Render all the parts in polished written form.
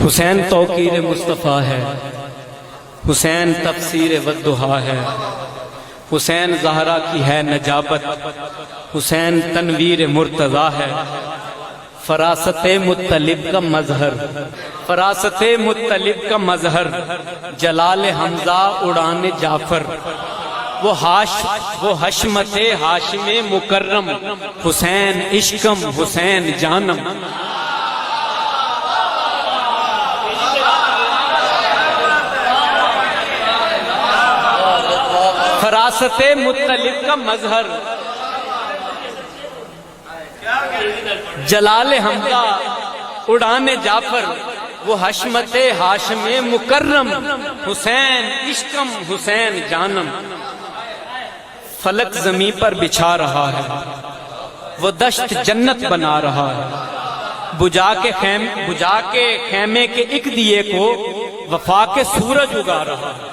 حسین توقیر مصطفیٰ ہے، حسین تفسیر والضحیٰ ہے، حسین زہرا کی ہے نجابت، حسین تنویر مرتضیٰ ہے، فراست مطلب کا مظہر، فراست مطلب کا مظہر، جلال حمزہ اڑان جعفر، وہ حشمت ہاشم مکرم، حسین عشقم حسین جانم۔ فراست مطلب کا مظہر، جلال حمزہ اڑان جعفر، وہ حشمت ہاشم مکرم، حسین عشقم حسین جانم۔ فلک زمین پر بچھا رہا ہے، وہ دشت جنت بنا رہا ہے، بجھا کے خیمے کے ایک دیے کو وفا کے سورج اگا رہا ہے،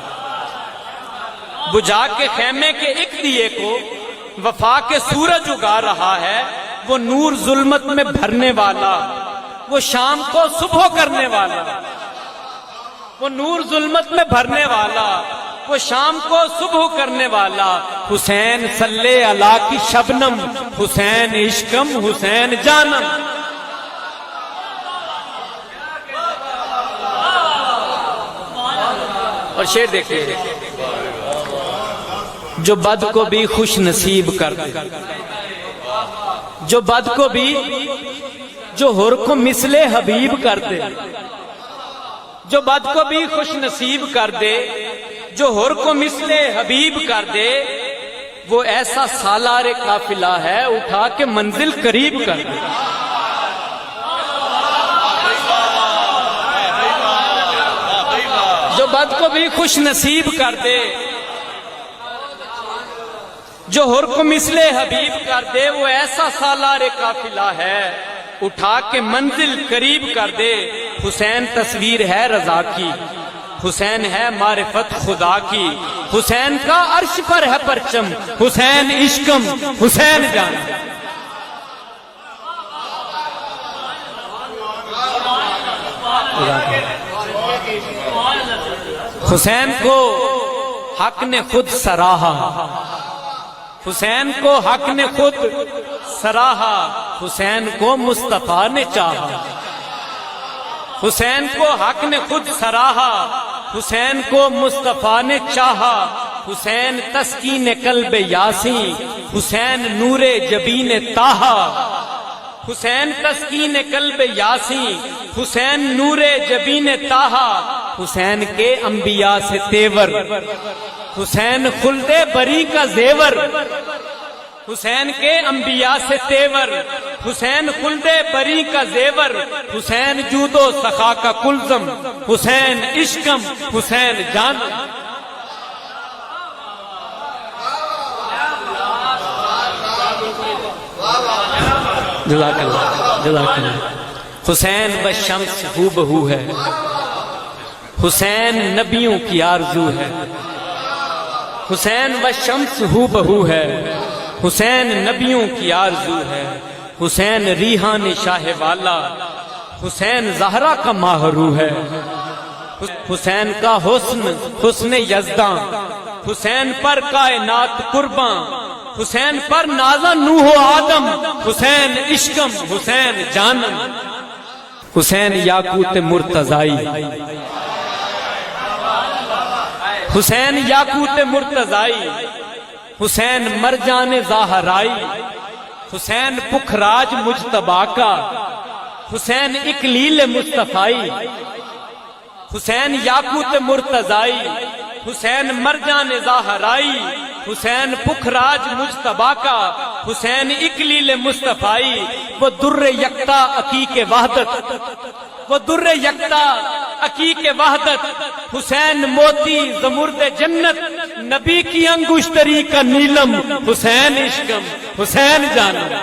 بجھا کے خیمے کے ایک دیے کو وفا کے سورج اگا رہا ہے، وہ نور ظلمت میں بھرنے والا، وہ شام کو صبح کرنے والا، وہ نور ظلمت میں بھرنے والا، وہ شام کو صبح کرنے والا، حسین صلی اللہ کی شبنم، حسین عشقم حسین جانم۔ اور شعر دیکھیے، جو بد کو بھی خوش نصیب کر دے، جو بد کو بھی، جو ہر کو مثل حبیب کر دے، جو بد کو بھی خوش نصیب کر دے، جو ہر کو مثل حبیب کر دے، وہ ایسا سالار قافلہ ہے اٹھا کے منزل قریب کر دے۔ جو بد کو بھی خوش نصیب کر دے، جو ہر کو مثل حبیب کر دے، وہ ایسا سالار قافلہ ہے اٹھا کے منزل قریب کر دے۔ حسین تصویر ہے رضا کی، حسین ہے معرفت خدا کی، حسین کا عرش پر ہے پرچم، حسین عشقم حسین جان۔ حسین کو حق نے خود سراہا، حسین کو حق نے خود سراہا، حسین کو مصطفیٰ نے چاہا، حسین کو حق نے خود سراہا، حسین کو مصطفیٰ نے چاہا، حسین تسکین قلب یاسین، حسین نور جبین طٰہٰ، حسین تسکین قلب یاسین، حسین نور جبین طٰہٰ، حسین کے انبیاء سے تیور، حسین خلد بری کا زیور، حسین کے انبیاء سے تیور، حسین خلد بری کا زیور، حسین جود و سخا کا کلزم، حسین عشقم حسین جانم۔ جزاک اللہ جزاک اللہ۔ حسین بشمس ہو بہو ہے، حسین نبیوں کی آرزو ہے، حسین بشمس ہو بہو ہے، حسین نبیوں کی آرزو ہے، حسین ریحان شاہ والا، حسین زہرا کا ماہرو ہے، حسین کا حسن یزداں، حسین پر کائنات قرباں، حسین پر نازا نوح و آدم، حسین عشقم حسین جانم۔ حسین یاقوت مرتضائی، حسین یاقوت مرتضائی، حسین مرجان زہرائی، حسین پکھراج مجتبیٰ کا، حسین اکلیل مصطفائی، حسین یاقوت مرتضائی، حسین مرجان زہرائی، حسین پکھراج مجتبیٰ کا، حسین اکلیل مصطفائی، وہ در یکتا عقیق وحدت، وہ در یکتا عقیق وحدت، حسین موتی زمرد جنت، نبی کی انگشتری کا نیلم، حسین عشقم حسین جانم۔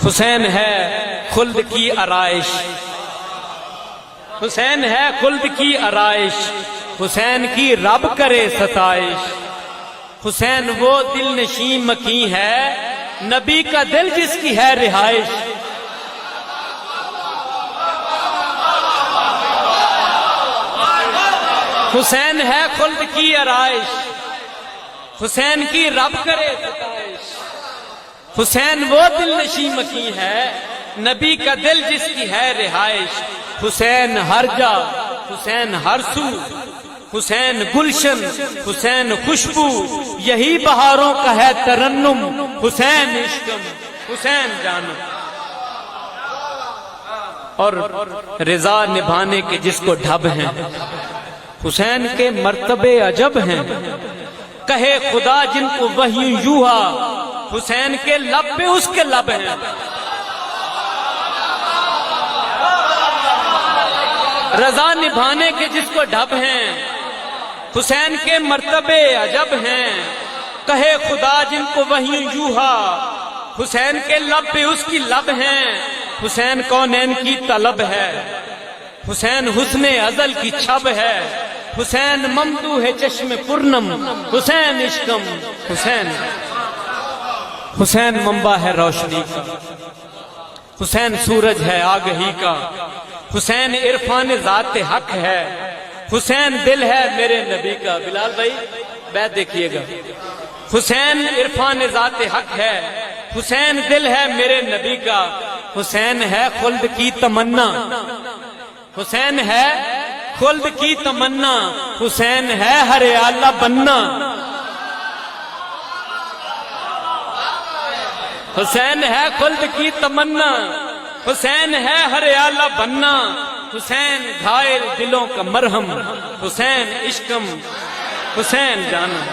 حسین ہے خلد کی آرائش، حسین ہے خلد کی آرائش، حسین کی رب کرے ستائش، حسین وہ دل نشین مکیں ہے، نبی کا دل جس کی ہے رہائش، حسین ہے خلد کی آرائش، حسین کی رب کرے ستائش، حسین وہ دل نشیں مکیں ہے، نبی کا دل جس کی ہے رہائش، حسین ہر جا، حسین ہر سو، حسین گلشن، حسین خوشبو، یہی بہاروں کا ہے ترنم، حسین عشقم، حسین جانم۔ اور رضا نبھانے کے جس کو ڈھب ہیں، حسین کے مرتبے عجب ہیں، کہے خدا جن کو وحی یوحا، حسین کے لب پہ اس کے لب ہیں۔ رضا نبھانے کے جس کو ڈھب ہیں، حسین کے مرتبے عجب ہیں، کہے خدا جن کو وحی یوحا، حسین کے لب پہ اس کی لب ہیں، حسین کونین کی طلب ہے، حسین حسن ازل کی چھب ہے، حسین ممدوح چشم پرنم، حسین عشقم، حسین حسین منبع ہے روشنی کا، حسین سورج ہے آگہی کا، حسین عرفان ذات حق ہے، حسین دل ہے میرے نبی کا۔ بلال بھائی بیت دیکھیے گا، حسین عرفان ذات حق ہے، حسین دل ہے میرے نبی کا، حسین ہے خلد کی تمنا، حسین ہے خلد کی تمنا، حسین ہے ہر اعلیٰ بننا، حسین ہے خلد کی تمنا، حسین ہے ہر اعلیٰ بننا، حسین گھائل دلوں کا مرہم، حسین عشقم، حسین جانم۔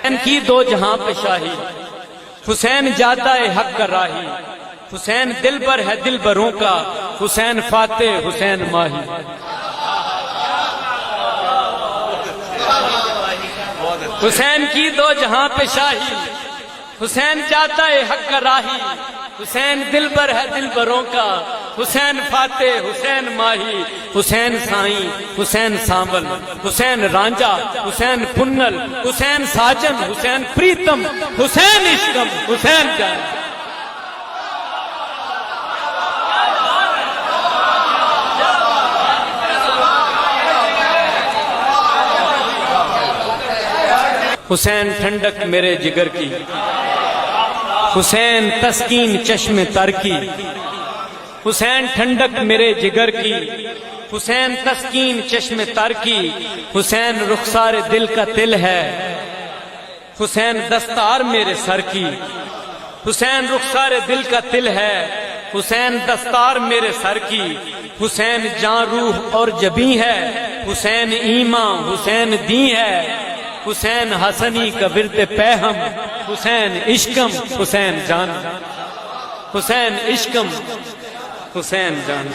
حسین کی دو جہاں پہ شاہی، حسین جادہ حق کا راہی، حسین دل بر ہے دل بروں کا، حسین فاتح، حسین ماہی۔ حسین کی دو جہاں پہ شاہی، حسین جادہ حق کا راہی، حسین دل بر ہے دل بروں کا، حسین فاتح، حسین ماہی، حسین سائیں، حسین سانبل، حسین رانجا، حسین پنل، حسین ساجن، حسین پریتم، حسین عشقم، حسین جان۔ حسین ٹھنڈک میرے جگر کی، حسین تسکین چشم تر کی، حسین ٹھنڈک میرے جگر کی، حسین تسکین چشم تر کی، حسین رخسار دل کا تل ہے، حسین دستار میرے سر کی، حسین رخسار دل کا تل ہے، حسین دستار میرے سر کی، حسین جاں روح اور جبیں ہے، حسین ایمان حسین دین ہے، حسین حسنی کا ورد پیہم، حسین عشقم، حسین جان، حسین عشقم، حسین جان۔